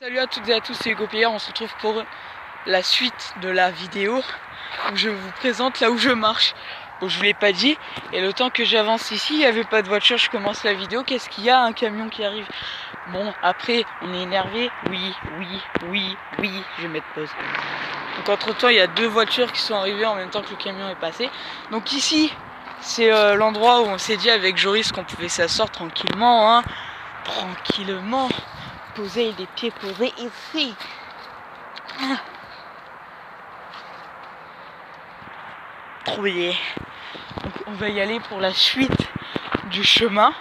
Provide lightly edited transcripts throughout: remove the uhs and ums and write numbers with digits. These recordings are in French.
Salut à toutes et à tous, c'est Hugo Pierre, on se retrouve pour la suite de la vidéo où je vous présente là où je marche. Bon, je vous l'ai pas dit, et le temps que j'avance ici, il n'y avait pas de voiture, je commence la vidéo, qu'est-ce qu'il y a? Un camion qui arrive. Bon, après, on est énervé, oui, je vais mettre pause. Donc entre temps, il y a deux voitures qui sont arrivées en même temps que le camion est passé. Donc ici, c'est l'endroit où on s'est dit avec Joris qu'on pouvait s'asseoir tranquillement, hein, tranquillement. Poser les pieds posés ici. Trop bien. Donc on va y aller pour la suite du chemin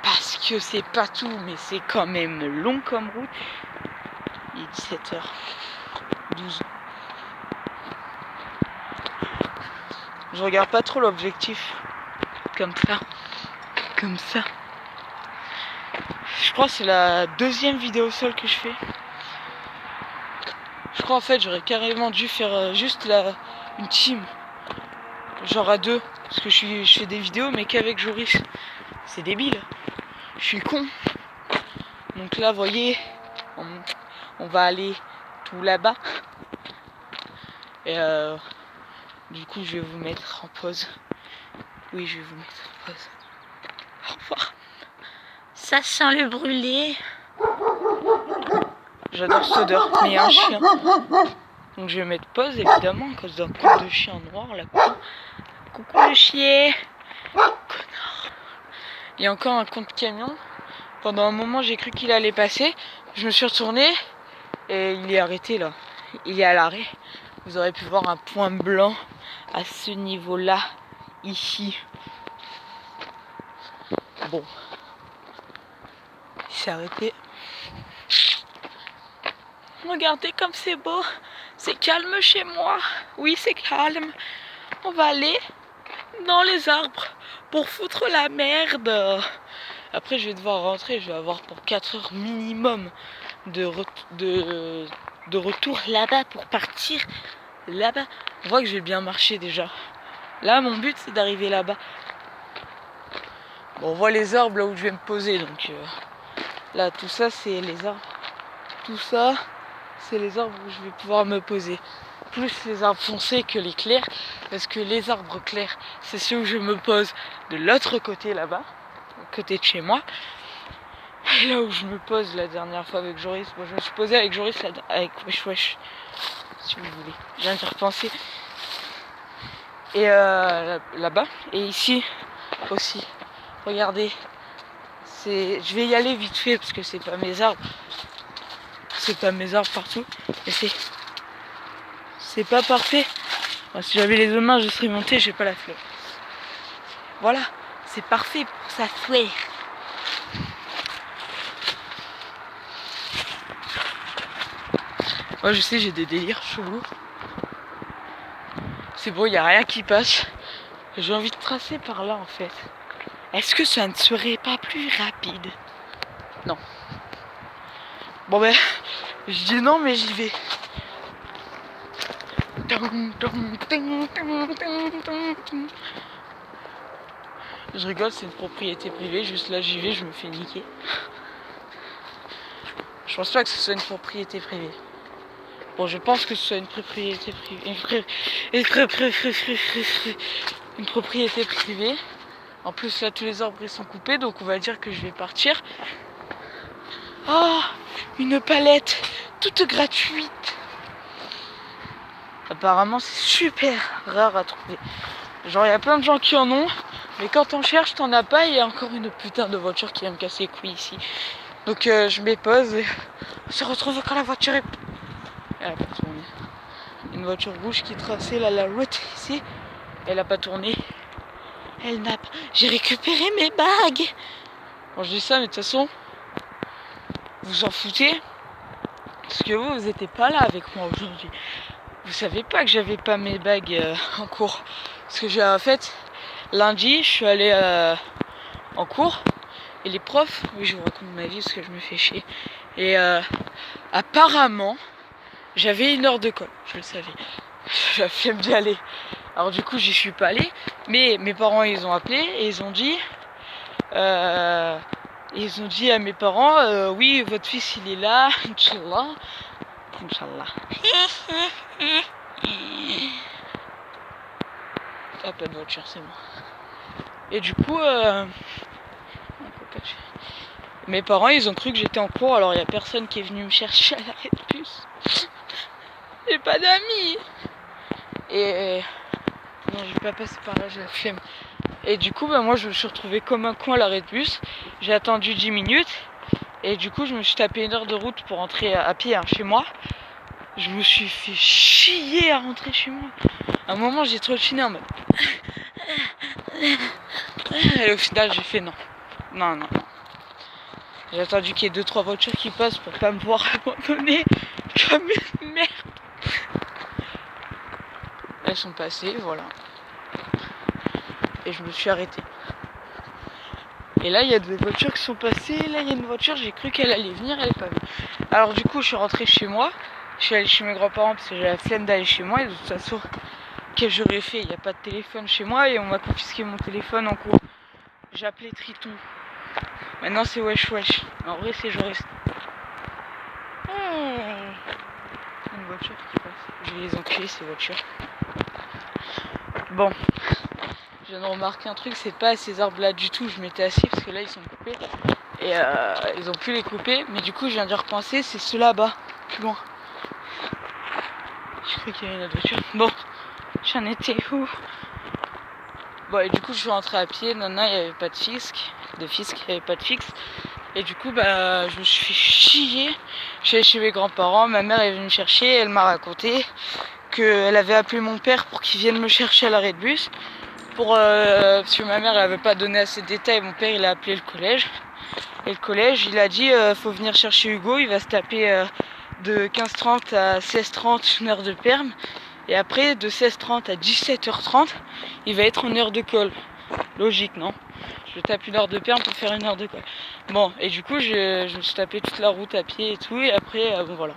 parce que c'est pas tout, mais c'est quand même long comme route. Il est 17h12. Je regarde pas trop l'objectif comme ça. Je crois que c'est la deuxième vidéo seule que je fais. Je crois en fait j'aurais carrément dû faire juste une team. Genre à deux. Parce que je fais des vidéos mais qu'avec Joris. C'est débile. Je suis con. Donc là vous voyez, on va aller tout là-bas. Et du coup je vais vous mettre en pause. Oui, je vais vous mettre en pause. Au revoir. Ça sent le brûlé. J'adore cette odeur, mais il y a un chien. Donc je vais mettre pause évidemment à cause d'un coup de chien noir là. Coucou le chien. Connard. Il y a encore un contre-camion. Pendant un moment j'ai cru qu'il allait passer. Je me suis retournée et il est arrêté là. Il est à l'arrêt. Vous aurez pu voir un point blanc à ce niveau-là, ici. Bon. Il s'est arrêté. Regardez comme c'est beau. C'est calme chez moi. Oui, c'est calme. On va aller dans les arbres pour foutre la merde. Après, je vais devoir rentrer. Je vais avoir pour 4 heures minimum de retour là-bas pour partir là-bas. On voit que j'ai bien marché déjà. Là, mon but, c'est d'arriver là-bas. Bon, on voit les arbres là où je vais me poser. Donc là, tout ça, c'est les arbres. Tout ça, c'est les arbres où je vais pouvoir me poser. Plus les arbres foncés que les clairs. Parce que les arbres clairs, c'est ceux où je me pose de l'autre côté là-bas. Côté de chez moi. Et là où je me pose la dernière fois avec Joris. Bon, je me suis posé avec Joris avec Wesh. Si vous voulez. Je viens d'y repenser. Et là-bas. Et ici aussi. Regardez. Je vais y aller vite fait parce que c'est pas mes arbres. C'est pas mes arbres partout. Mais c'est pas parfait. Enfin, si j'avais les deux mains, je serais monté, j'ai pas la fleur. Voilà, c'est parfait pour s'asseoir. Moi je sais, j'ai des délires chelous. C'est bon, il n'y a rien qui passe. J'ai envie de tracer par là en fait. Est-ce que ça ne serait pas plus rapide? Non. Bon ben, je dis non mais j'y vais. Je rigole, c'est une propriété privée. Juste là j'y vais, je me fais niquer. Je pense pas que ce soit une propriété privée. Bon, je pense que ce soit une propriété privée. Une propriété privée. En plus, là, tous les arbres ils sont coupés, donc on va dire que je vais partir. Oh, une palette toute gratuite. Apparemment, c'est super rare à trouver. Genre, il y a plein de gens qui en ont, mais quand on cherche, t'en as pas. Il y a encore une putain de voiture qui vient me casser les couilles ici. Donc, je me pose et on se retrouve quand la voiture est... Elle a pas tourné. Une voiture rouge qui traçait la route ici. Elle a pas tourné. Elle n'a pas... J'ai récupéré mes bagues. Bon, je dis ça, mais de toute façon, vous en foutez. Parce que vous n'étiez pas là avec moi aujourd'hui. Vous savez pas que j'avais pas mes bagues en cours. Parce que j'ai en fait, lundi, je suis allée en cours. Et les profs, oui, je vous raconte ma vie parce que je me fais chier. Et apparemment, j'avais une heure de colle, je le savais. J'ai la flemme d'y aller. Alors du coup, j'y suis pas allée. Mais mes parents, ils ont appelé et ils ont dit Et ils ont dit à mes parents, oui, votre fils il est là, Inch'Allah. Inch'Allah. Ah, pas de voiture, c'est bon. Et du coup, mes parents, ils ont cru que j'étais en cours, alors il n'y a personne qui est venu me chercher à l'arrêt de bus. J'ai pas d'amis. Et non, je vais pas passer par là, j'ai la flemme. Et du coup, moi, je me suis retrouvée comme un con à l'arrêt de bus. J'ai attendu 10 minutes. Et du coup, je me suis tapé 1 heure de route pour rentrer à pied chez moi. Je me suis fait chier à rentrer chez moi. À un moment, j'ai trottiné en mode... Et au final, j'ai fait non. Non. J'ai attendu qu'il y ait 2-3 voitures qui passent pour pas me voir abandonner comme une merde. Elles sont passées, voilà. Et je me suis arrêtée. Et là, il y a des voitures qui sont passées. Là, il y a une voiture, j'ai cru qu'elle allait venir, elle est pas venue. Alors du coup, je suis rentrée chez moi. Je suis allée chez mes grands-parents parce que j'avais la flemme d'aller chez moi. Et de toute façon, qu'est-ce que j'aurais fait? Il n'y a pas de téléphone chez moi et on m'a confisqué mon téléphone en cours. J'ai appelé Triton. Maintenant, c'est wesh. En vrai, c'est je reste. Une voiture qui passe. Je vais les enculer, ces voitures. Bon. Je viens de remarquer un truc, c'est pas à ces arbres là du tout, je m'étais assis parce que là ils sont coupés et ils ont pu les couper, mais du coup je viens d'y repenser, c'est ceux là-bas, plus loin. Je crois qu'il y avait une autre voiture. Bon, j'en étais où? Bon, et du coup je suis rentrée à pied, il n'y avait pas de fisc, il n'y avait pas de fixe. Et du coup je me suis fait chier. Je suis allée chez mes grands-parents, ma mère est venue me chercher, elle m'a raconté qu'elle avait appelé mon père pour qu'il vienne me chercher à l'arrêt de bus. Parce que ma mère elle avait pas donné assez de détails, mon père il a appelé le collège. Et le collège il a dit faut venir chercher Hugo, il va se taper de 15h30 à 16h30 une heure de perm. Et après de 16h30 à 17h30 il va être en heure de colle. Logique non? Je tape 1 heure de perm pour faire 1 heure de colle. Bon et du coup je me suis tapé toute la route à pied et tout. Et après bon voilà.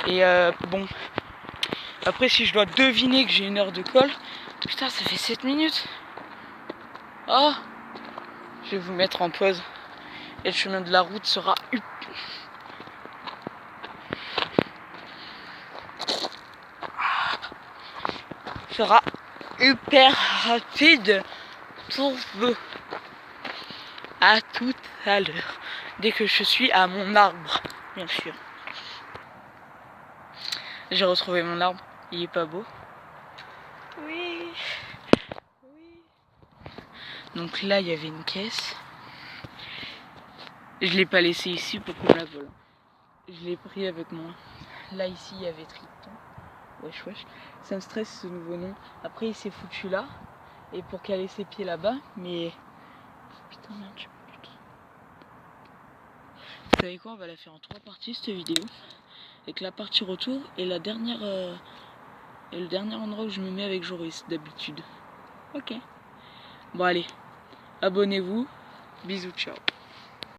Et bon. Après si je dois deviner que j'ai 1 heure de colle. Putain, ça fait 7 minutes. Oh, je vais vous mettre en pause. Et le chemin de la route sera hyper rapide pour vous. À tout à l'heure. Dès que je suis à mon arbre, bien sûr. J'ai retrouvé mon arbre. Il est pas beau? Oui. Donc là, il y avait une caisse. Je l'ai pas laissé ici pour qu'on la vole. Je l'ai pris avec moi. Là, ici, il y avait Triton. Wesh. Ça me stresse ce nouveau nom. Après, il s'est foutu là. Et pour caler ses pieds là-bas. Mais... Putain, merde, je peux plus. Vous savez quoi? On va la faire en 3 parties, cette vidéo. Avec la partie retour et la dernière... et le dernier endroit où je me mets avec Joris, d'habitude. Ok. Bon, allez. Abonnez-vous. Bisous, ciao.